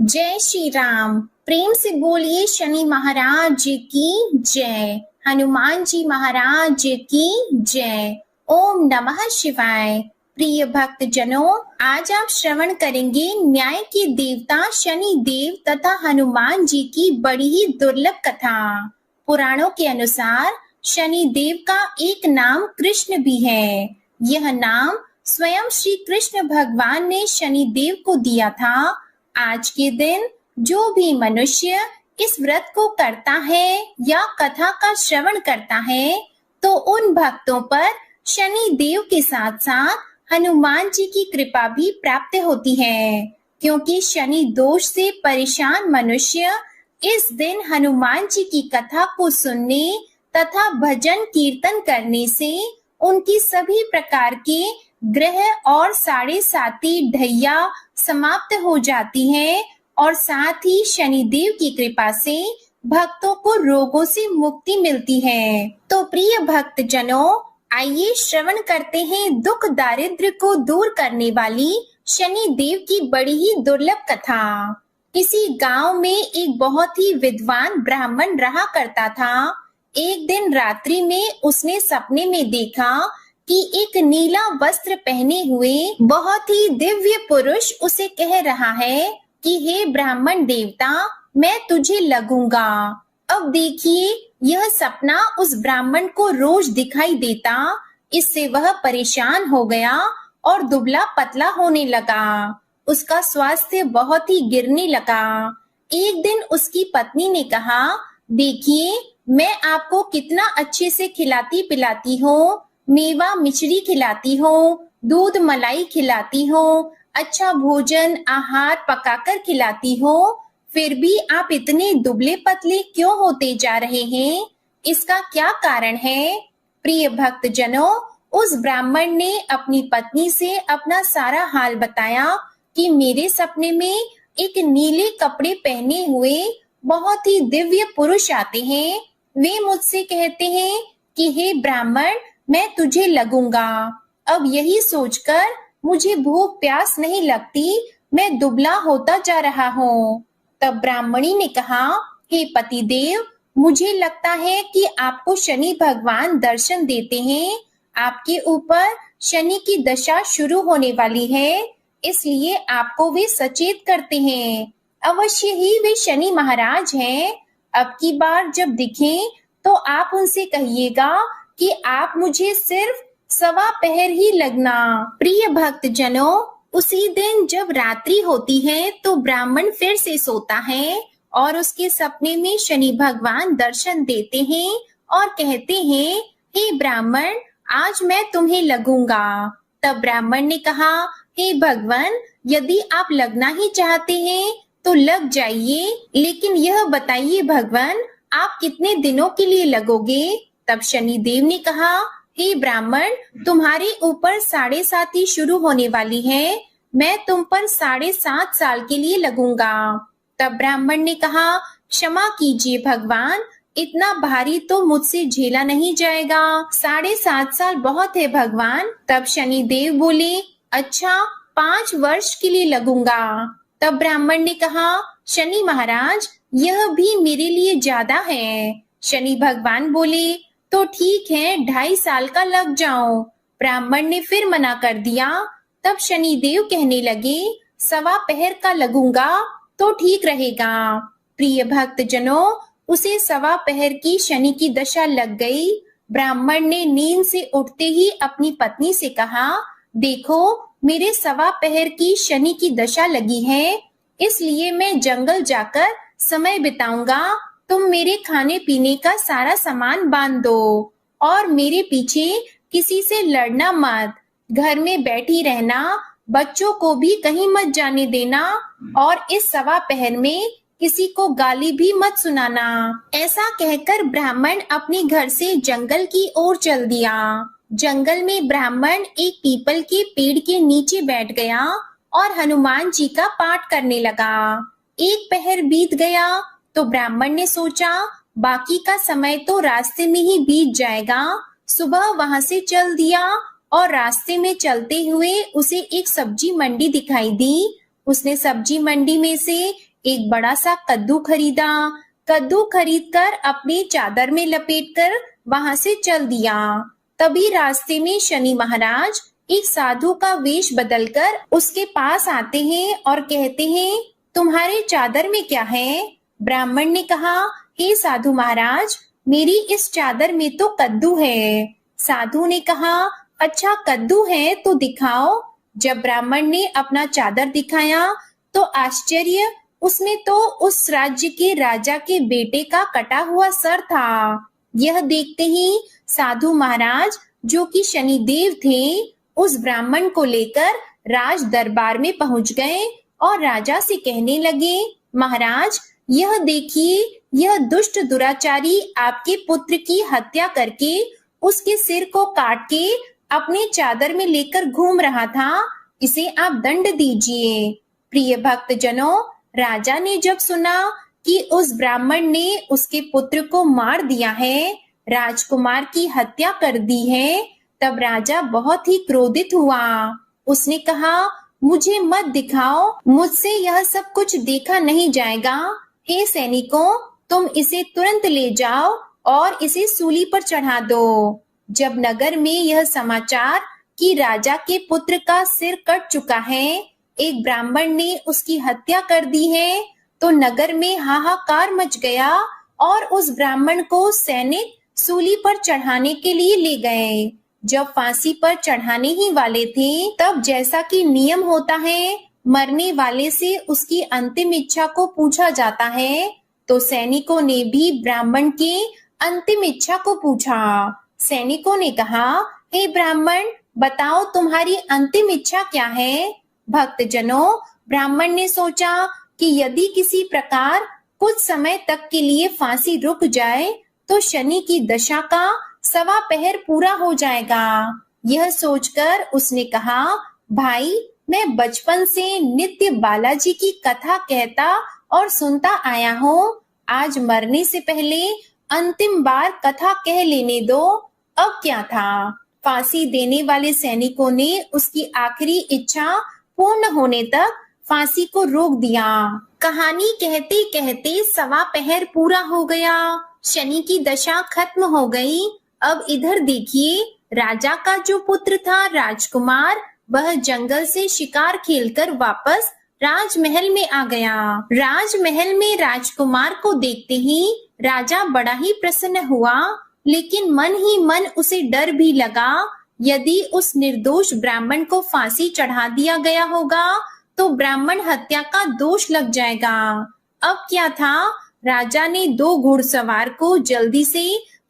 जय श्री राम। प्रेम से बोलिए शनि महाराज जी की जय, हनुमान जी महाराज जी की जय। ओम नमः शिवाय। प्रिय भक्त जनों, आज आप श्रवण करेंगे न्याय के देवता शनि देव तथा हनुमान जी की बड़ी ही दुर्लभ कथा। पुराणों के अनुसार शनि देव का एक नाम कृष्ण भी है। यह नाम स्वयं श्री कृष्ण भगवान ने शनि देव को दिया था। आज के दिन जो भी मनुष्य इस व्रत को करता है या कथा का श्रवण करता है, तो उन भक्तों पर शनि देव के साथ साथ हनुमान जी की कृपा भी प्राप्त होती है, क्योंकि शनि दोष से परेशान मनुष्य इस दिन हनुमान जी की कथा को सुनने तथा भजन कीर्तन करने से उनकी सभी प्रकार के ग्रह और साढ़े साती ढैया समाप्त हो जाती है और साथ ही शनिदेव की कृपा से भक्तों को रोगों से मुक्ति मिलती है। तो प्रिय भक्त जनों, आइए श्रवण करते हैं दुख दारिद्र्य को दूर करने वाली शनि देव की बड़ी ही दुर्लभ कथा। किसी गांव में एक बहुत ही विद्वान ब्राह्मण रहा करता था। एक दिन रात्रि में उसने सपने में देखा कि एक नीला वस्त्र पहने हुए बहुत ही दिव्य पुरुष उसे कह रहा है कि हे ब्राह्मण देवता, मैं तुझे लगूंगा। अब देखिए, यह सपना उस ब्राह्मण को रोज दिखाई देता। इससे वह परेशान हो गया और दुबला पतला होने लगा। उसका स्वास्थ्य बहुत ही गिरने लगा। एक दिन उसकी पत्नी ने कहा, देखिए, मैं आपको कितना अच्छे से खिलाती पिलाती हूँ, मेवा मिश्री खिलाती हूँ, दूध मलाई खिलाती हूँ, अच्छा भोजन आहार पकाकर खिलाती हूँ, फिर भी आप इतने दुबले पतले क्यों होते जा रहे हैं? इसका क्या कारण है? प्रिय भक्त जनों, उस ब्राह्मण ने अपनी पत्नी से अपना सारा हाल बताया कि मेरे सपने में एक नीले कपड़े पहने हुए बहुत ही दिव्य पुरुष आते हैं। वे मुझसे कहते हैं कि हे ब्राह्मण, मैं तुझे लगूंगा। अब यही सोचकर मुझे भूख प्यास नहीं लगती, मैं दुबला होता जा रहा हूँ। तब ब्राह्मणी ने कहा, हे पतिदेव, मुझे लगता है कि आपको शनि भगवान दर्शन देते हैं। आपके ऊपर शनि की दशा शुरू होने वाली है, इसलिए आपको वे सचेत करते हैं। अवश्य ही वे शनि महाराज हैं। अब की बार जब दिखें तो आप उनसे कहिएगा कि आप मुझे सिर्फ सवा पहर ही लगना। प्रिय भक्त जनों, उसी दिन जब रात्रि होती है तो ब्राह्मण फिर से सोता है और उसके सपने में शनि भगवान दर्शन देते हैं और कहते हैं, हे ब्राह्मण, आज मैं तुम्हें लगूंगा। तब ब्राह्मण ने कहा, हे भगवान, यदि आप लगना ही चाहते हैं तो लग जाइए, लेकिन यह बताइए भगवान, आप कितने दिनों के लिए लगोगे? तब शनि देव ने कहा, हे ब्राह्मण, तुम्हारे ऊपर साढ़े साती शुरू होने वाली है, मैं तुम पर 7.5 साल के लिए लगूंगा। तब ब्राह्मण ने कहा, क्षमा कीजिए भगवान, इतना भारी तो मुझसे झेला नहीं जाएगा, 7.5 साल बहुत है भगवान। तब शनि देव बोले, अच्छा, 5 वर्ष के लिए लगूंगा। तब ब्राह्मण ने कहा, शनि महाराज, यह भी मेरे लिए ज्यादा है। शनि भगवान बोले, तो ठीक है, 2.5 साल का लग जाओ। ब्राह्मण ने फिर मना कर दिया। तब शनि देव कहने लगे, सवा पहर का लगूंगा तो ठीक रहेगा। प्रिय भक्त जनों, उसे सवा पहर की शनि की दशा लग गई। ब्राह्मण ने नींद से उठते ही अपनी पत्नी से कहा, देखो, मेरे सवा पहर की शनि की दशा लगी है, इसलिए मैं जंगल जाकर समय बिताऊंगा। तुम मेरे खाने पीने का सारा सामान बांध दो और मेरे पीछे किसी से लड़ना मत, घर में बैठी रहना, बच्चों को भी कहीं मत जाने देना और इस सवा पहर में किसी को गाली भी मत सुनाना। ऐसा कहकर ब्राह्मण अपने घर से जंगल की ओर चल दिया। जंगल में ब्राह्मण एक पीपल के पेड़ के नीचे बैठ गया और हनुमान जी का पाठ करने लगा। एक पहर बीत गया तो ब्राह्मण ने सोचा, बाकी का समय तो रास्ते में ही बीत जाएगा। सुबह वहां से चल दिया और रास्ते में चलते हुए उसे एक सब्जी मंडी दिखाई दी। उसने सब्जी मंडी में से एक बड़ा सा कद्दू खरीदा। कद्दू खरीदकर अपनी चादर में लपेटकर वहां से चल दिया। तभी रास्ते में शनि महाराज एक साधु का वेश बदलकर उसके पास आते हैं और कहते हैं, तुम्हारे चादर में क्या है? ब्राह्मण ने कहा, हे साधु महाराज, मेरी इस चादर में तो कद्दू है। साधु ने कहा, अच्छा कद्दू है तो दिखाओ। जब ब्राह्मण ने अपना चादर दिखाया तो आश्चर्य, उसमें तो उस राज्य के राजा के बेटे का कटा हुआ सर था। यह देखते ही साधु महाराज, जो कि शनिदेव थे, उस ब्राह्मण को लेकर राज दरबार में पहुंच गए और राजा से कहने लगे, महाराज यह देखिए, यह दुष्ट दुराचारी आपके पुत्र की हत्या करके उसके सिर को काट के अपने चादर में लेकर घूम रहा था, इसे आप दंड दीजिए। प्रिय भक्त जनों, राजा ने जब सुना कि उस ब्राह्मण ने उसके पुत्र को मार दिया है, राजकुमार की हत्या कर दी है, तब राजा बहुत ही क्रोधित हुआ। उसने कहा, मुझे मत दिखाओ, मुझसे यह सब कुछ देखा नहीं जाएगा। हे सैनिकों, तुम इसे तुरंत ले जाओ और इसे सूली पर चढ़ा दो। जब नगर में यह समाचार कि राजा के पुत्र का सिर कट चुका है, एक ब्राह्मण ने उसकी हत्या कर दी है, तो नगर में हाहाकार मच गया और उस ब्राह्मण को सैनिक सूली पर चढ़ाने के लिए ले गए। जब फांसी पर चढ़ाने ही वाले थे, तब जैसा कि नियम होता है, मरने वाले से उसकी अंतिम इच्छा को पूछा जाता है, तो सैनिकों ने भी ब्राह्मण के अंतिम इच्छा को पूछा। सैनिकों ने कहा, हे ब्राह्मण, बताओ तुम्हारी अंतिम इच्छा क्या है? भक्तजनों, ब्राह्मण ने सोचा कि यदि किसी प्रकार कुछ समय तक के लिए फांसी रुक जाए तो शनि की दशा का 1.25 पहर पूरा हो जाएगा। यह सोचकर उसने कहा, भाई, मैं बचपन से नित्य बालाजी की कथा कहता और सुनता आया हूँ। आज मरने से पहले अंतिम बार कथा कह लेने दो। अब क्या था? फांसी देने वाले सैनिकों ने उसकी आखिरी इच्छा पूर्ण होने तक फांसी को रोक दिया। कहानी कहते कहते 1.25 पहर पूरा हो गया। शनि की दशा खत्म हो गई। अब इधर देखिए, राजा का जो पुत्र था राजकुमार, वह जंगल से शिकार खेलकर वापस राजमहल में आ गया। राजमहल में राजकुमार को देखते ही राजा बड़ा ही प्रसन्न हुआ, लेकिन मन ही मन उसे डर भी लगा, यदि उस निर्दोष ब्राह्मण को फांसी चढ़ा दिया गया होगा तो ब्राह्मण हत्या का दोष लग जाएगा। अब क्या था? राजा ने 2 घुड़सवार को जल्दी से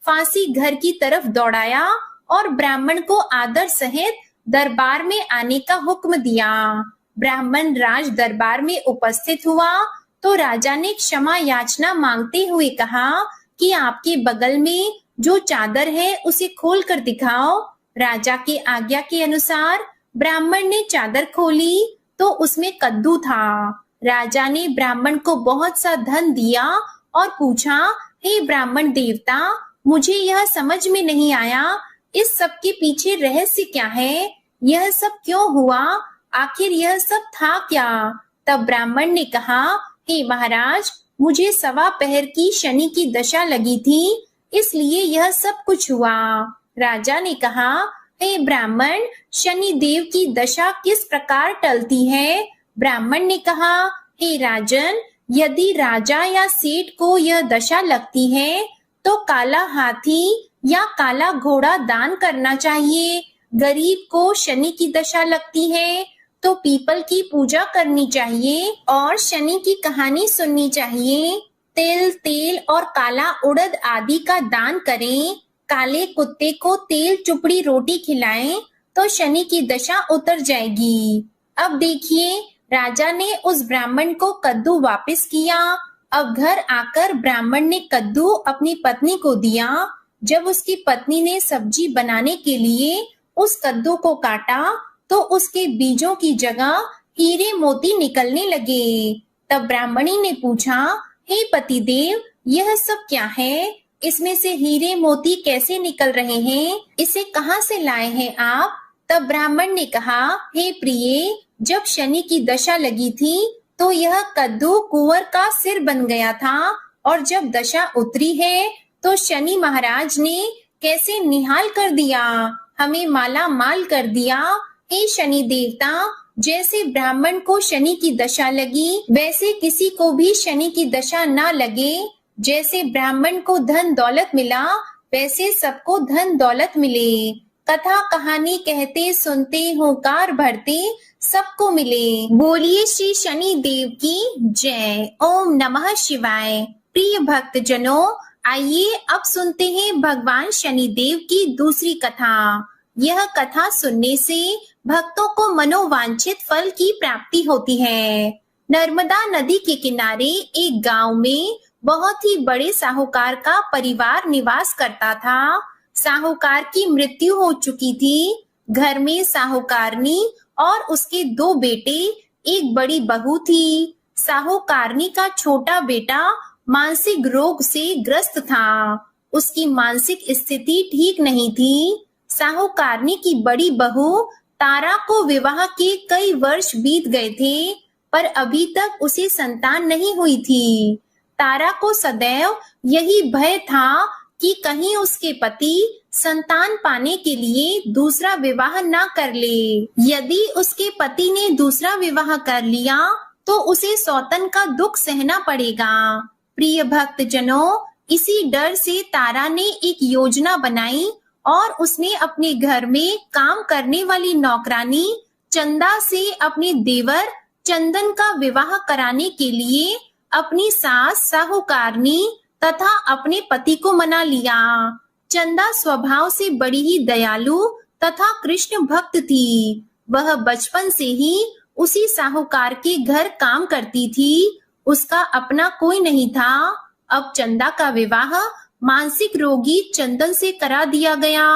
फांसी घर की तरफ दौड़ाया और ब्राह्मण को आदर सहित दरबार में आने का हुक्म दिया। ब्राह्मण राज दरबार में उपस्थित हुआ तो राजा ने क्षमा याचना मांगते हुए कहा कि आपके बगल में जो चादर है उसे खोल कर दिखाओ। राजा की आज्ञा के अनुसार ब्राह्मण ने चादर खोली तो उसमें कद्दू था। राजा ने ब्राह्मण को बहुत सा धन दिया और पूछा, हे ब्राह्मण देवता, मुझे यह समझ में नहीं आया, इस सब के पीछे रहस्य क्या है? यह सब क्यों हुआ? आखिर यह सब था क्या? तब ब्राह्मण ने कहा, हे महाराज, मुझे 1.25 पहर की शनि की दशा लगी थी, इसलिए यह सब कुछ हुआ। राजा ने कहा, हे ब्राह्मण, शनि देव की दशा किस प्रकार टलती है? ब्राह्मण ने कहा, हे राजन, यदि राजा या सेठ को यह दशा लगती है तो काला हाथी या काला घोड़ा दान करना चाहिए। गरीब को शनि की दशा लगती है तो पीपल की पूजा करनी चाहिए और शनि की कहानी सुननी चाहिए। तिल, तेल और काला उड़द आदि का दान करें। काले कुत्ते को तेल चुपड़ी रोटी खिलाएं तो शनि की दशा उतर जाएगी। अब देखिए, राजा ने उस ब्राह्मण को कद्दू वापस किया। अब घर आकर ब्राह्मण ने कद्दू अपनी पत्नी को दिया। जब उसकी पत्नी ने सब्जी बनाने के लिए उस कद्दू को काटा तो उसके बीजों की जगह हीरे मोती निकलने लगे। तब ब्राह्मणी ने पूछा, हे पतिदेव, यह सब क्या है? इसमें से हीरे मोती कैसे निकल रहे हैं? इसे कहाँ से लाए हैं आप? तब ब्राह्मण ने कहा, हे प्रिय, जब शनि की दशा लगी थी तो यह कद्दू कुंवर का सिर बन गया था, और जब दशा उतरी है तो शनि महाराज ने कैसे निहाल कर दिया, हमें माला माल कर दिया। हे शनि देवता, जैसे ब्राह्मण को शनि की दशा लगी वैसे किसी को भी शनि की दशा ना लगे। जैसे ब्राह्मण को धन दौलत मिला वैसे सबको धन दौलत मिले। कथा कहानी कहते सुनते हुंकार भरते सबको मिले। बोलिए श्री शनि देव की जय। ओम नमः शिवाय। प्रिय भक्त जनों, आइए अब सुनते हैं भगवान शनि देव की दूसरी कथा। यह कथा सुनने से भक्तों को मनोवांछित फल की प्राप्ति होती है। नर्मदा नदी के किनारे एक गांव में बहुत ही बड़े साहूकार का परिवार निवास करता था। साहूकार की मृत्यु हो चुकी थी। घर में साहूकारनी और उसके 2 बेटे, एक बड़ी बहू थी। साहूकारनी का छोटा बेटा मानसिक रोग से ग्रस्त था। उसकी मानसिक स्थिति ठीक नहीं थी। साहूकारनी की बड़ी बहू तारा को विवाह के कई वर्ष बीत गए थे, पर अभी तक उसे संतान नहीं हुई थी। तारा को सदैव यही भय था कि कहीं उसके पति संतान पाने के लिए दूसरा विवाह ना कर ले। यदि उसके पति ने दूसरा विवाह कर लिया तो उसे सौतन का दुख सहना पड़ेगा। प्रिय भक्त जनों, इसी डर से तारा ने एक योजना बनाई और उसने अपने घर में काम करने वाली नौकरानी चंदा से अपने देवर चंदन का विवाह कराने के लिए अपनी सास साहूकारनी तथा अपने पति को मना लिया। चंदा स्वभाव से बड़ी ही दयालु तथा कृष्ण भक्त थी। वह बचपन से ही उसी साहूकार के घर काम करती थी। उसका अपना कोई नहीं था। अब चंदा का विवाह मानसिक रोगी चंदन से करा दिया गया।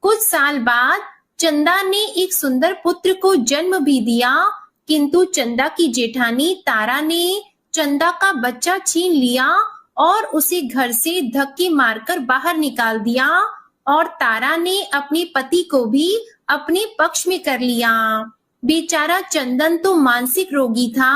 कुछ साल बाद चंदा ने एक सुंदर पुत्र को जन्म भी दिया, किंतु चंदा की जेठानी तारा ने चंदा का बच्चा छीन लिया और उसे घर से धक्के मारकर बाहर निकाल दिया, और तारा ने अपने पति को भी अपने पक्ष में कर लिया। बेचारा चंदन तो मानसिक रोगी था,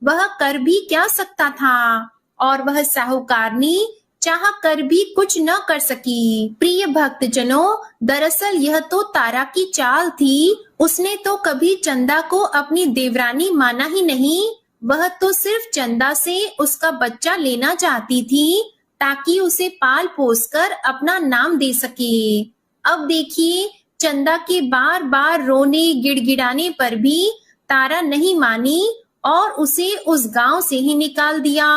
वह कर भी क्या सकता था, और वह साहूकारनी चाह कर भी कुछ न कर सकी। प्रिय भक्त जनों, दरअसल यह तो तारा की चाल थी। उसने तो कभी चंदा को अपनी देवरानी माना ही नहीं। वह तो सिर्फ चंदा से उसका बच्चा लेना चाहती थी ताकि उसे पाल पोस कर अपना नाम दे सके। अब देखिए, चंदा के बार बार रोने गिड़गिड़ाने पर भी तारा नहीं मानी और उसे उस गांव से ही निकाल दिया।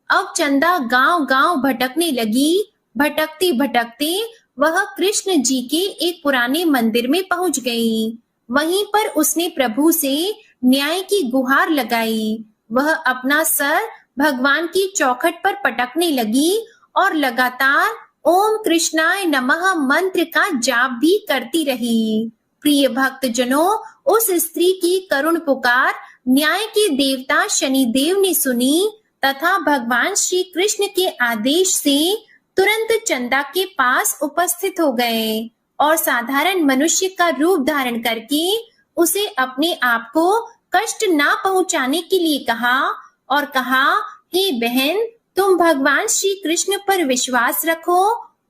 अब चंदा गांव गांव भटकने लगी। भटकते भटकते वह कृष्ण जी के एक पुराने मंदिर में पहुंच गई। वहीं पर उसने प्रभु से न्याय की गुहार लगाई। वह अपना सर भगवान की चौखट पर पटकने लगी और लगातार ओम कृष्णाय नमः मंत्र का जाप भी करती रही। प्रिय भक्त जनों, उस स्त्री की करुण पुकार न्याय के देवता शनिदेव ने सुनी तथा भगवान श्री कृष्ण के आदेश से तुरंत चंदा के पास उपस्थित हो गए और साधारण मनुष्य का रूप धारण करके उसे अपने आप को कष्ट ना पहुंचाने के लिए कहा और कहा, हे बहन, तुम भगवान श्री कृष्ण पर विश्वास रखो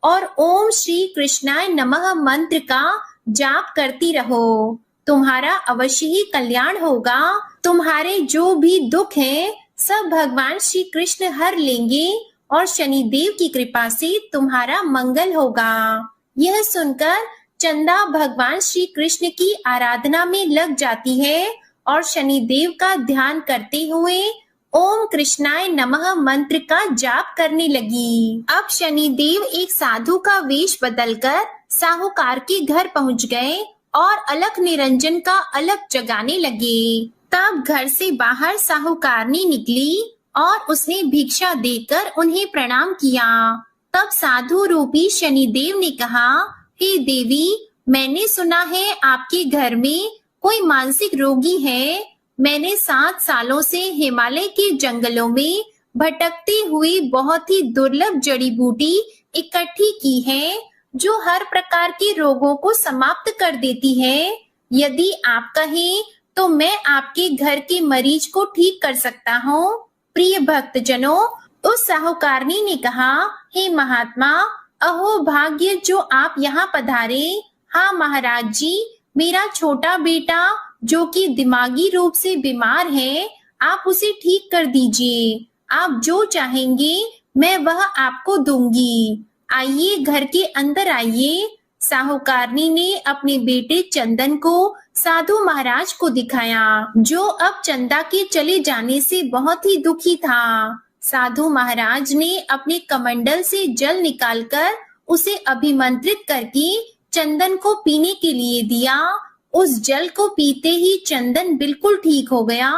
और ओम श्री कृष्णाय नमः मंत्र का जाप करती रहो। तुम्हारा अवश्य ही कल्याण होगा। तुम्हारे जो भी दुख हैं सब भगवान श्री कृष्ण हर लेंगे और शनिदेव की कृपा से तुम्हारा मंगल होगा। यह सुनकर चंदा भगवान श्री कृष्ण की आराधना में लग जाती है और शनिदेव का ध्यान करते हुए ओम कृष्णाय नमः मंत्र का जाप करने लगी। अब शनिदेव एक साधु का वेश बदलकर साहूकार के घर पहुंच गए और अलख निरंजन का अलख जगाने लगे। तब घर से बाहर साहूकारनी निकली और उसने भिक्षा देकर उन्हें प्रणाम किया। तब साधु रूपी शनिदेव ने कहा, हे देवी, मैंने सुना है आपके घर में कोई मानसिक रोगी है। मैंने 7 सालों से हिमालय के जंगलों में भटकते हुए बहुत ही दुर्लभ जड़ी बूटी इकट्ठी की है जो हर प्रकार के रोगों को समाप्त कर देती है। यदि आप कहें तो मैं आपके घर के मरीज को ठीक कर सकता हूँ। प्रिय भक्तजनों, उस साहूकारनी ने कहा, हे महात्मा, अहो भाग्य जो आप यहाँ पधारे। हाँ महाराज जी, मेरा छोटा बेटा जो कि दिमागी रूप से बीमार है, आप उसे ठीक कर दीजिए। आप जो चाहेंगे मैं वह आपको दूंगी। आइए, घर के अंदर आइए। साहूकारनी ने अपने बेटे चंदन को साधु महाराज को दिखाया, जो अब चंदा के चले जाने से बहुत ही दुखी था। साधु महाराज ने अपने कमंडल से जल निकालकर उसे अभिमंत्रित करके चंदन को पीने के लिए दिया। उस जल को पीते ही चंदन बिल्कुल ठीक हो गया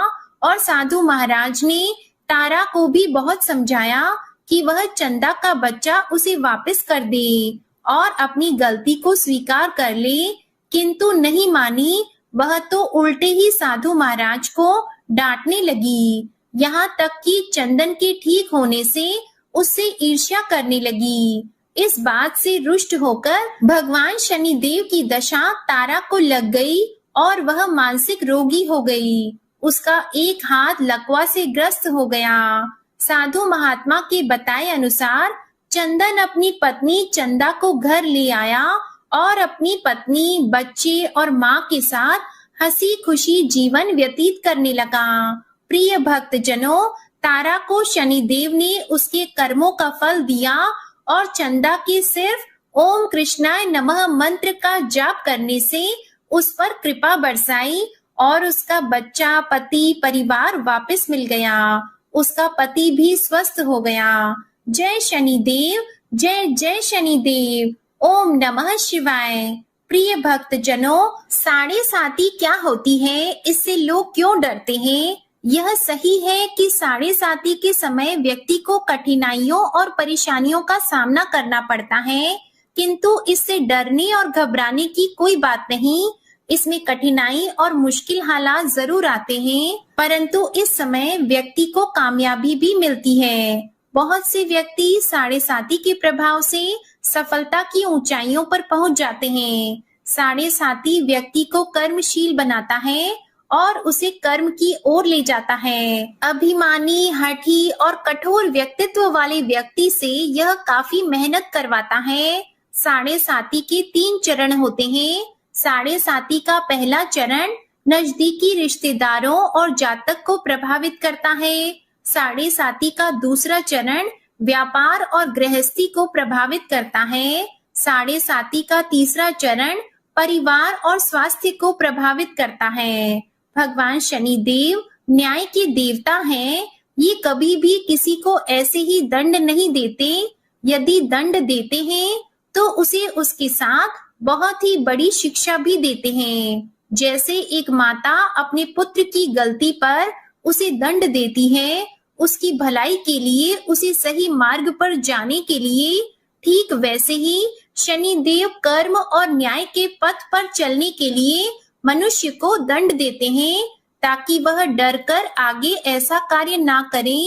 और साधु महाराज ने तारा को भी बहुत समझाया कि वह चंदा का बच्चा उसे वापस कर दे और अपनी गलती को स्वीकार कर ले, किंतु नहीं मानी। वह तो उल्टे ही साधु महाराज को डांटने लगी, यहाँ तक कि चंदन के ठीक होने से उससे ईर्ष्या करने लगी। इस बात से रुष्ट होकर भगवान शनिदेव की दशा तारा को लग गई और वह मानसिक रोगी हो गई। उसका एक हाथ लकवा से ग्रस्त हो गया। साधु महात्मा के बताए अनुसार चंदन अपनी पत्नी चंदा को घर ले आया और अपनी पत्नी, बच्चे और माँ के साथ हंसी खुशी जीवन व्यतीत करने लगा। प्रिय भक्तजनों, तारा को शनिदेव ने उसके कर्मों का फल दिया और चंदा के सिर्फ ओम कृष्णाय नमः मंत्र का जाप करने से उस पर कृपा बरसाई और उसका बच्चा, पति, परिवार वापस मिल गया। उसका पति भी स्वस्थ हो गया। जय शनिदेव, जय जय शनिदेव। ओम नमः शिवाय। प्रिय भक्तजनों, साढ़े साती क्या होती है, इससे लोग क्यों डरते हैं? यह सही है कि साढ़े साती के समय व्यक्ति को कठिनाइयों और परेशानियों का सामना करना पड़ता है, किंतु इससे डरने और घबराने की कोई बात नहीं। इसमें कठिनाई और मुश्किल हालात जरूर आते हैं, परंतु इस समय व्यक्ति को कामयाबी भी मिलती है। बहुत से व्यक्ति साढ़े साती के प्रभाव से सफलता की ऊंचाइयों पर पहुंच जाते हैं। साढ़े साती व्यक्ति को कर्मशील बनाता है और उसे कर्म की ओर ले जाता है। अभिमानी, हठी और कठोर व्यक्तित्व वाले व्यक्ति से यह काफी मेहनत करवाता है। साढ़े साती के 3 चरण होते हैं। साढ़े साती का पहला चरण नजदीकी रिश्तेदारों और जातक को प्रभावित करता है। साढ़े साती का दूसरा चरण व्यापार और गृहस्थी को प्रभावित करता है। साढ़े साती का तीसरा चरण परिवार और स्वास्थ्य को प्रभावित करता है। भगवान शनिदेव न्याय के देवता हैं। ये कभी भी किसी को ऐसे ही दंड नहीं देते। यदि दंड देते हैं तो उसे उसके साथ बहुत ही बड़ी शिक्षा भी देते हैं। जैसे एक माता अपने पुत्र की गलती पर उसे दंड देती है, उसकी भलाई के लिए, उसे सही मार्ग पर जाने के लिए, ठीक वैसे ही शनिदेव कर्म और न्याय के पथ पर चलने के लिए मनुष्य को दंड देते हैं, ताकि वह डरकर आगे ऐसा कार्य ना करे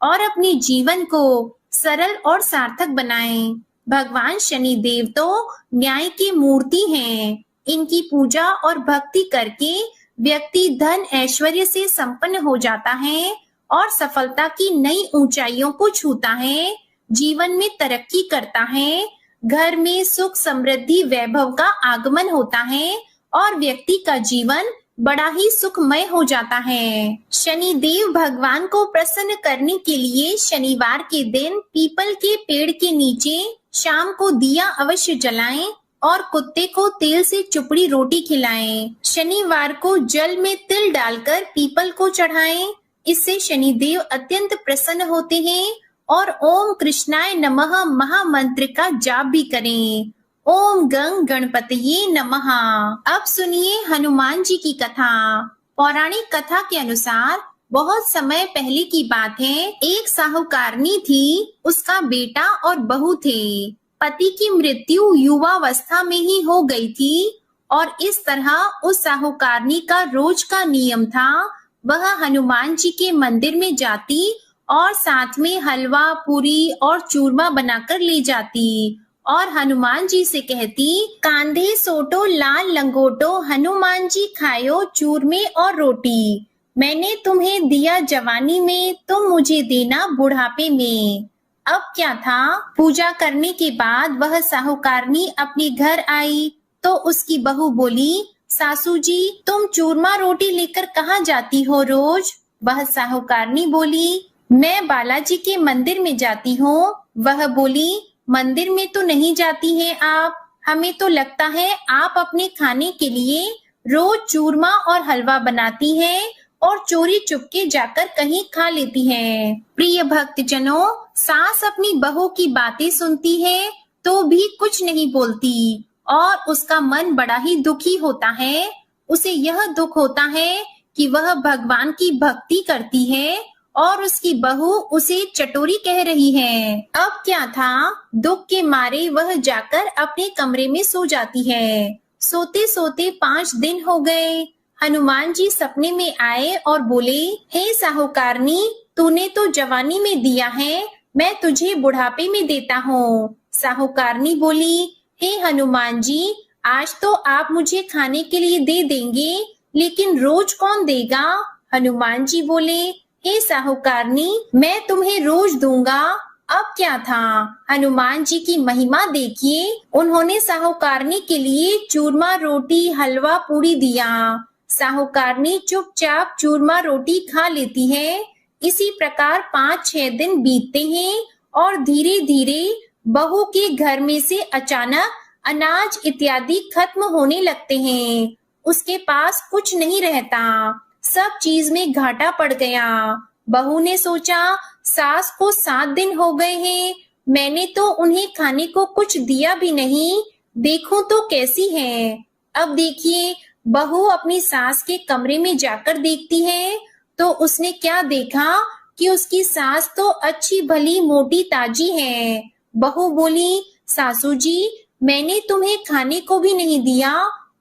और अपने जीवन को सरल और सार्थक बनाएं। भगवान शनिदेव तो न्याय की मूर्ति हैं। इनकी पूजा और भक्ति करके व्यक्ति धन ऐश्वर्य से संपन्न हो जाता है और सफलता की नई ऊंचाइयों को छूता है, जीवन में तरक्की करता है, घर में सुख समृद्धि वैभव का आगमन होता है और व्यक्ति का जीवन बड़ा ही सुखमय हो जाता है। शनिदेव भगवान को प्रसन्न करने के लिए शनिवार के दिन पीपल के पेड़ के नीचे शाम को दिया अवश्य जलाएं और कुत्ते को तेल से चुपड़ी रोटी खिलाएं। शनिवार को जल में तिल डालकर पीपल को चढ़ाएं। इससे शनिदेव अत्यंत प्रसन्न होते हैं और ओम कृष्णाय नमः महामंत्र का जाप भी करें। ओम गंग गणपतये नमः। अब सुनिए हनुमान जी की कथा। पौराणिक कथा के अनुसार बहुत समय पहले की बात है। एक साहूकारनी थी, उसका बेटा और बहू थे। पति की मृत्यु युवावस्था में ही हो गई थी और इस तरह उस साहूकारनी का रोज का नियम था, वह हनुमान जी के मंदिर में जाती और साथ में हलवा, पूरी और चूरमा बनाकर ले जाती और हनुमान जी से कहती, कांधे सोटो लाल लंगोटो, हनुमान जी खायो चूरमे और रोटी। मैंने तुम्हें दिया जवानी में, तुम मुझे देना बुढ़ापे में। अब क्या था, पूजा करने के बाद वह साहूकारनी अपने घर आई तो उसकी बहू बोली, सासू जी तुम चूरमा रोटी लेकर कहाँ जाती हो रोज? वह साहूकारनी बोली, मैं बालाजी के मंदिर में जाती हूँ। वह बोली, मंदिर में तो नहीं जाती हैं आप, हमें तो लगता है आप अपने खाने के लिए रोज चूरमा और हलवा बनाती हैं और चोरी चुपके जाकर कहीं खा लेती हैं। प्रिय भक्तजनों, सास अपनी बहू की बातें सुनती है तो भी कुछ नहीं बोलती और उसका मन बड़ा ही दुखी होता है। उसे यह दुख होता है कि वह भगवान की भक्ति करती है और उसकी बहू उसे चटोरी कह रही है। अब क्या था, दुख के मारे वह जाकर अपने कमरे में सो जाती है। सोते सोते 5 दिन हो गए। हनुमान जी सपने में आए और बोले, हे साहूकारनी, तूने तो जवानी में दिया है, मैं तुझे बुढ़ापे में देता हूँ। साहूकारनी बोली, हे हनुमान जी, आज तो आप मुझे खाने के लिए दे देंगे, लेकिन रोज कौन देगा? हनुमान जी बोले, हे साहूकारनी, मैं तुम्हें रोज दूंगा। अब क्या था, हनुमान जी की महिमा देखिए, उन्होंने साहूकारनी के लिए चूरमा रोटी हलवा पूरी दिया। साहूकारनी चुपचाप चूरमा रोटी खा लेती है। इसी प्रकार 5-6 दिन बीतते हैं और धीरे धीरे बहू के घर में से अचानक अनाज इत्यादि खत्म होने लगते हैं। उसके पास कुछ नहीं रहता, सब चीज में घाटा पड़ गया। बहू ने सोचा, सास को 7 दिन हो गए हैं, मैंने तो उन्हें खाने को कुछ दिया भी नहीं, देखूं तो कैसी है। अब देखिए, बहू अपनी सास के कमरे में जाकर देखती है तो उसने क्या देखा कि उसकी सास तो अच्छी भली मोटी ताजी है। बहू बोली, सासू जी, मैंने तुम्हें खाने को भी नहीं दिया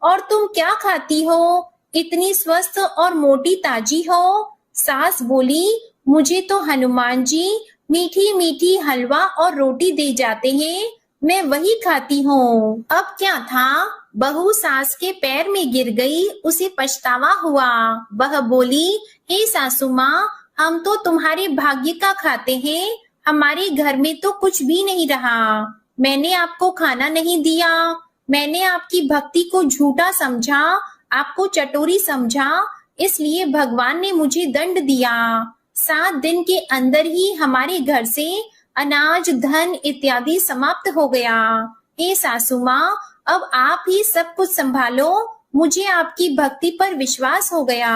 और तुम क्या खाती हो, इतनी स्वस्थ और मोटी ताजी हो। सास बोली, मुझे तो हनुमान जी मीठी मीठी हलवा और रोटी दे जाते हैं, मैं वही खाती हूँ। अब क्या था, बहू सास के पैर में गिर गई, उसे पछतावा हुआ। वह बोली, हे सासू माँ, हम तो तुम्हारे भाग्य का खाते हैं, हमारे घर में तो कुछ भी नहीं रहा। मैंने आपको खाना नहीं दिया, मैंने आपकी भक्ति को झूठा समझा, आपको चटोरी समझा, इसलिए भगवान ने मुझे दंड दिया। 7 दिन के अंदर ही हमारे घर से अनाज धन इत्यादि समाप्त हो गया। हे सासू माँ, अब आप ही सब कुछ संभालो, मुझे आपकी भक्ति पर विश्वास हो गया।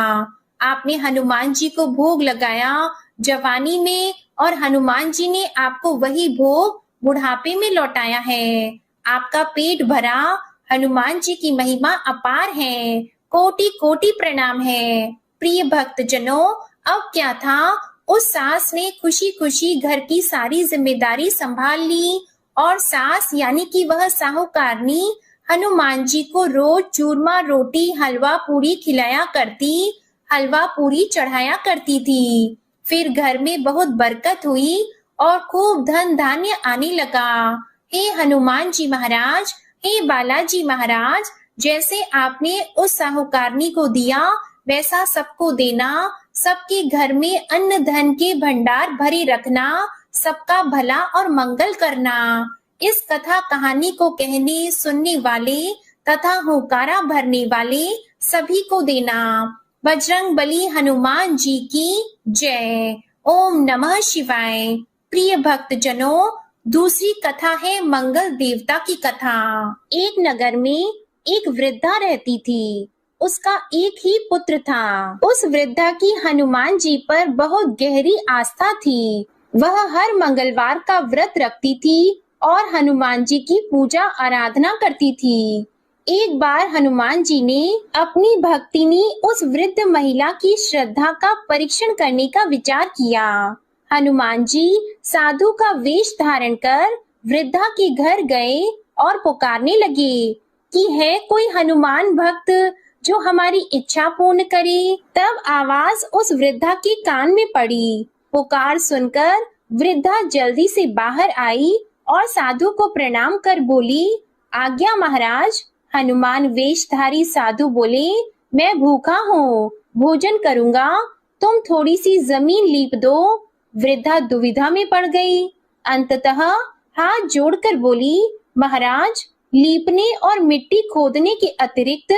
आपने हनुमान जी को भोग लगाया जवानी में और हनुमान जी ने आपको वही भोग बुढ़ापे में लौटाया है। आपका पेट भरा, हनुमान जी की महिमा अपार है, कोटि कोटि प्रणाम है। प्रिय भक्तजनों, अब क्या था, उस सास ने खुशी खुशी घर की सारी जिम्मेदारी संभाल ली और सास यानी कि वह साहूकारनी हनुमान जी को रोज चूरमा रोटी हलवा पूरी खिलाया करती, हलवा पूरी चढ़ाया करती थी। फिर घर में बहुत बरकत हुई और खूब धन धान्य आने लगा। हे हनुमान जी महाराज, हे बालाजी महाराज, जैसे आपने उस साहूकारनी को दिया वैसा सबको देना, सबके घर में अन्न धन के भंडार भरे रखना, सबका भला और मंगल करना। इस कथा कहानी को कहने सुनने वाले तथा हुंकारा भरने वाले सभी को देना। बजरंग बली हनुमान जी की जय। ओम नमः शिवाय। प्रिय भक्तजनों, दूसरी कथा है मंगल देवता की कथा। एक नगर में एक वृद्धा रहती थी, उसका एक ही पुत्र था। उस वृद्धा की हनुमान जी पर बहुत गहरी आस्था थी। वह हर मंगलवार का व्रत रखती थी और हनुमान जी की पूजा आराधना करती थी। एक बार हनुमान जी ने अपनी भक्तिनी उस वृद्ध महिला की श्रद्धा का परीक्षण करने का विचार किया। हनुमान जी साधु का वेश धारण कर वृद्धा के घर गए और पुकारने लगे कि है कोई हनुमान भक्त जो हमारी इच्छा पूर्ण करे। तब आवाज उस वृद्धा के कान में पड़ी। पुकार सुनकर वृद्धा जल्दी से बाहर आई और साधु को प्रणाम कर बोली, आज्ञा महाराज। हनुमान वेशधारी साधु बोले, मैं भूखा हूँ, भोजन करूंगा, तुम थोड़ी सी जमीन लीप दो। वृद्धा दुविधा में पड़ गई। अंततः हाथ जोड़कर बोली, महाराज, लीपने और मिट्टी खोदने के अतिरिक्त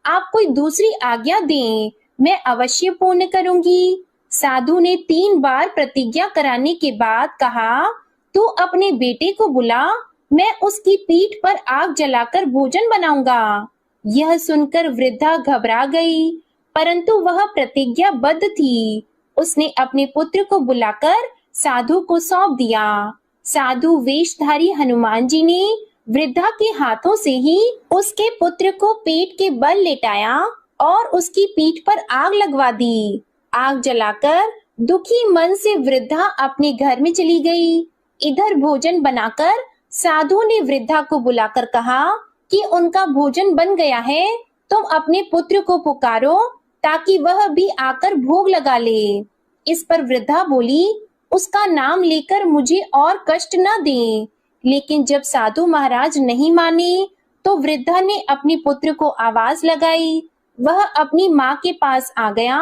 आप कोई दूसरी आज्ञा दें, मैं अवश्य पूर्ण करूंगी। साधु ने 3 बार प्रतिज्ञा कराने के बाद कहा, तू अपने बेटे को बुला, मैं उसकी पीठ पर आग जलाकर भोजन बनाऊंगा। यह सुनकर वृद्धा घबरा गई, परंतु वह प्रतिज्ञाबद्ध थी। उसने अपने पुत्र को बुलाकर साधु को सौंप दिया। साधु वेशधारी हनुमान जी ने वृद्धा के हाथों से ही उसके पुत्र को पेट के बल लेटाया और उसकी पीठ पर आग लगवा दी। आग जलाकर दुखी मन से वृद्धा अपने घर में चली गई। इधर भोजन बनाकर साधु ने वृद्धा को बुलाकर कहा कि उनका भोजन बन गया है, तुम अपने पुत्र को पुकारो ताकि वह भी आकर भोग लगा ले। इस पर वृद्धा बोली, उसका नाम लेकर मुझे और कष्ट न दें। लेकिन जब साधु महाराज नहीं माने तो वृद्धा ने अपने पुत्र को आवाज लगाई। वह अपनी माँ के पास आ गया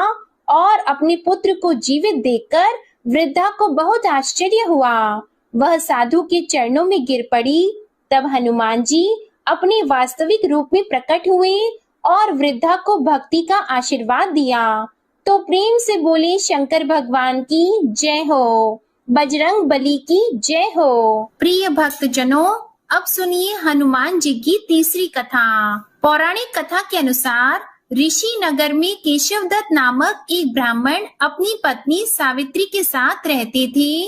और अपने पुत्र को जीवित देखकर वृद्धा को बहुत आश्चर्य हुआ। वह साधु के चरणों में गिर पड़ी। तब हनुमान जी अपने वास्तविक रूप में प्रकट हुए और वृद्धा को भक्ति का आशीर्वाद दिया। तो प्रेम से बोले, शंकर भगवान की जय हो, बजरंग बली की जय हो। प्रिय भक्त जनों, अब सुनिए हनुमान जी की तीसरी कथा। पौराणिक कथा के अनुसार ऋषि नगर में केशवदत्त नामक एक ब्राह्मण अपनी पत्नी सावित्री के साथ रहते थे।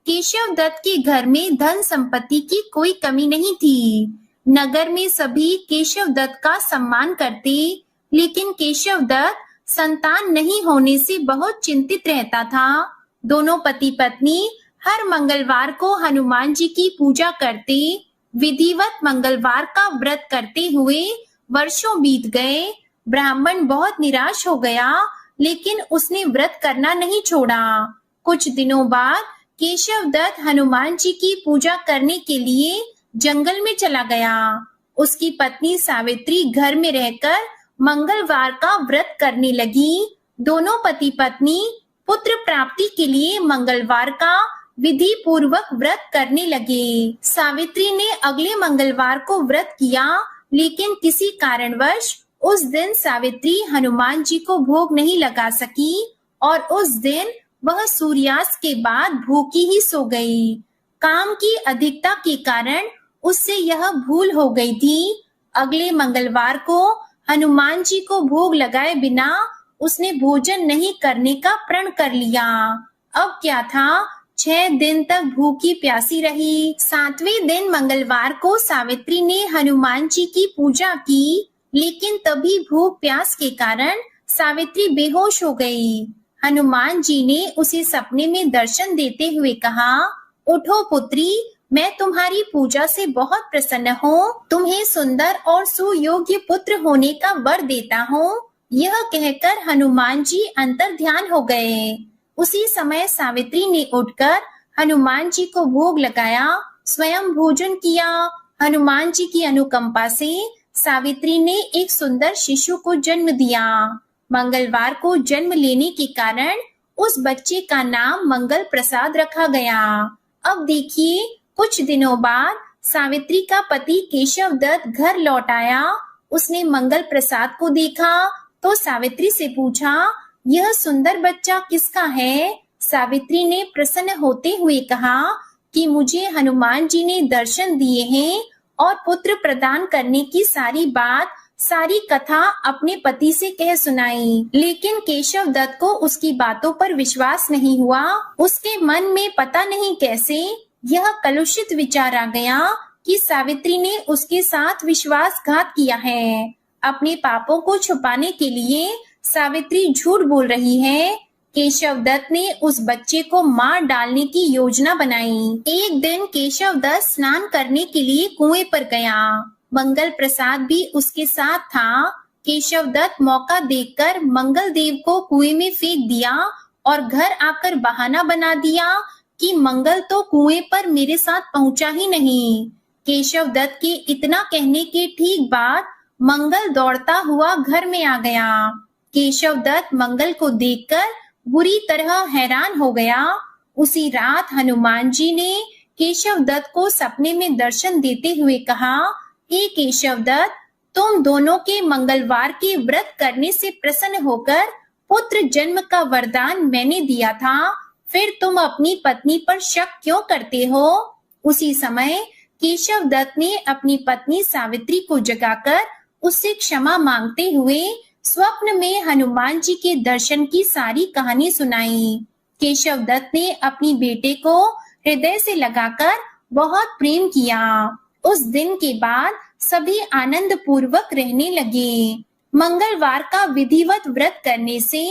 केशवदत्त के घर में धन संपत्ति की कोई कमी नहीं थी। नगर में सभी केशवदत्त का सम्मान करते, लेकिन केशवदत्त संतान नहीं होने से बहुत चिंतित रहता था। दोनों पति पत्नी हर मंगलवार को हनुमान जी की पूजा करते। विधिवत मंगलवार का व्रत करते हुए वर्षों बीत गए। ब्राह्मण बहुत निराश हो गया, लेकिन उसने व्रत करना नहीं छोड़ा। कुछ दिनों बाद केशवदत्त हनुमान जी की पूजा करने के लिए जंगल में चला गया। उसकी पत्नी सावित्री घर में रहकर मंगलवार का व्रत करने लगी। दोनों पति पत्नी पुत्र प्राप्ति के लिए मंगलवार का विधि पूर्वक व्रत करने लगे। सावित्री ने अगले मंगलवार को व्रत किया, लेकिन किसी कारणवश उस दिन सावित्री हनुमान जी को भोग नहीं लगा सकी और उस दिन वह सूर्यास्त के बाद भूखी ही सो गई। काम की अधिकता के कारण उससे यह भूल हो गई थी। अगले मंगलवार को हनुमान जी को भोग लगाए बिना उसने भोजन नहीं करने का प्रण कर लिया। अब क्या था, 6 दिन तक भूखी प्यासी रही। 7वें दिन मंगलवार को सावित्री ने हनुमान जी की पूजा की, लेकिन तभी भूख प्यास के कारण सावित्री बेहोश हो गई। हनुमान जी ने उसे सपने में दर्शन देते हुए कहा, उठो पुत्री, मैं तुम्हारी पूजा से बहुत प्रसन्न हूँ। तुम्हें सुंदर और सुयोग्य पुत्र होने का वर देता हूँ। यह कहकर हनुमान जी अंतर ध्यान हो गए। उसी समय सावित्री ने उठकर हनुमान जी को भोग लगाया, स्वयं भोजन किया। हनुमान जी की अनुकंपा से सावित्री ने एक सुंदर शिशु को जन्म दिया। मंगलवार को जन्म लेने के कारण उस बच्चे का नाम मंगल प्रसाद रखा गया। अब देखिए, कुछ दिनों बाद सावित्री का पति केशवदत्त घर लौट आया। उसने मंगल प्रसाद को देखा तो सावित्री से पूछा, यह सुंदर बच्चा किसका है? सावित्री ने प्रसन्न होते हुए कहा कि मुझे हनुमान जी ने दर्शन दिए हैं और पुत्र प्रदान करने की सारी कथा अपने पति से कह सुनाई। लेकिन केशवदत्त को उसकी बातों पर विश्वास नहीं हुआ। उसके मन में पता नहीं कैसे यह कलुषित विचार आ गया कि सावित्री ने उसके साथ विश्वासघात किया है। अपने पापों को छुपाने के लिए सावित्री झूठ बोल रही है। केशवदत्त ने उस बच्चे को मार डालने की योजना बनाई। एक दिन केशवदत्त स्नान करने के लिए कुएं पर गया। मंगल प्रसाद भी उसके साथ था। केशवदत्त मौका देखकर मंगल देव को कुएं में फेंक दिया और घर आकर बहाना बना दिया कि मंगल तो कुएं पर मेरे साथ पहुंचा ही नहीं। केशव दत्त के इतना कहने के ठीक बाद मंगल दौड़ता हुआ घर में आ गया। केशव दत्त मंगल को देखकर बुरी तरह हैरान हो गया। उसी रात हनुमान जी ने केशव दत्त को सपने में दर्शन देते हुए कहा, हे केशव दत्त, तुम दोनों के मंगलवार के व्रत करने से प्रसन्न होकर पुत्र जन्म का वरदान मैंने दिया था, फिर तुम अपनी पत्नी पर शक क्यों करते हो? उसी समय केशव दत्त ने अपनी पत्नी सावित्री को जगाकर उससे क्षमा मांगते हुए स्वप्न में हनुमान जी के दर्शन की सारी कहानी सुनाई। केशव दत्त ने अपनी बेटे को हृदय से लगाकर बहुत प्रेम किया। उस दिन के बाद सभी आनंद पूर्वक रहने लगे। मंगलवार का विधिवत व्रत करने से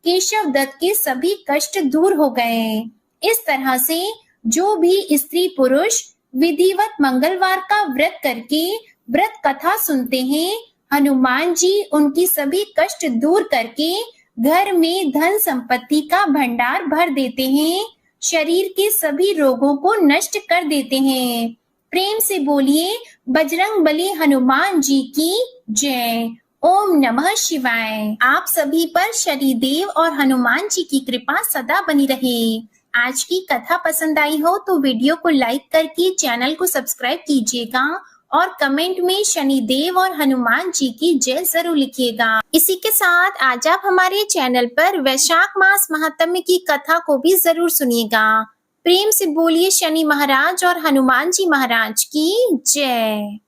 केशव दत्त के सभी कष्ट दूर हो गए। इस तरह से जो भी स्त्री पुरुष विधिवत मंगलवार का व्रत करके व्रत कथा सुनते हैं, हनुमान जी उनकी सभी कष्ट दूर करके घर में धन संपत्ति का भंडार भर देते हैं, शरीर के सभी रोगों को नष्ट कर देते हैं। प्रेम से बोलिए बजरंगबली हनुमान जी की जय। ओम नमः शिवाय। आप सभी पर शनिदेव और हनुमान जी की कृपा सदा बनी रहे। आज की कथा पसंद आई हो तो वीडियो को लाइक करके चैनल को सब्सक्राइब कीजिएगा और कमेंट में शनिदेव और हनुमान जी की जय जरूर लिखिएगा। इसी के साथ आज आप हमारे चैनल पर वैशाख मास महात्म्य की कथा को भी जरूर सुनिएगा। प्रेम से बोलिए शनि महाराज और हनुमान जी महाराज की जय।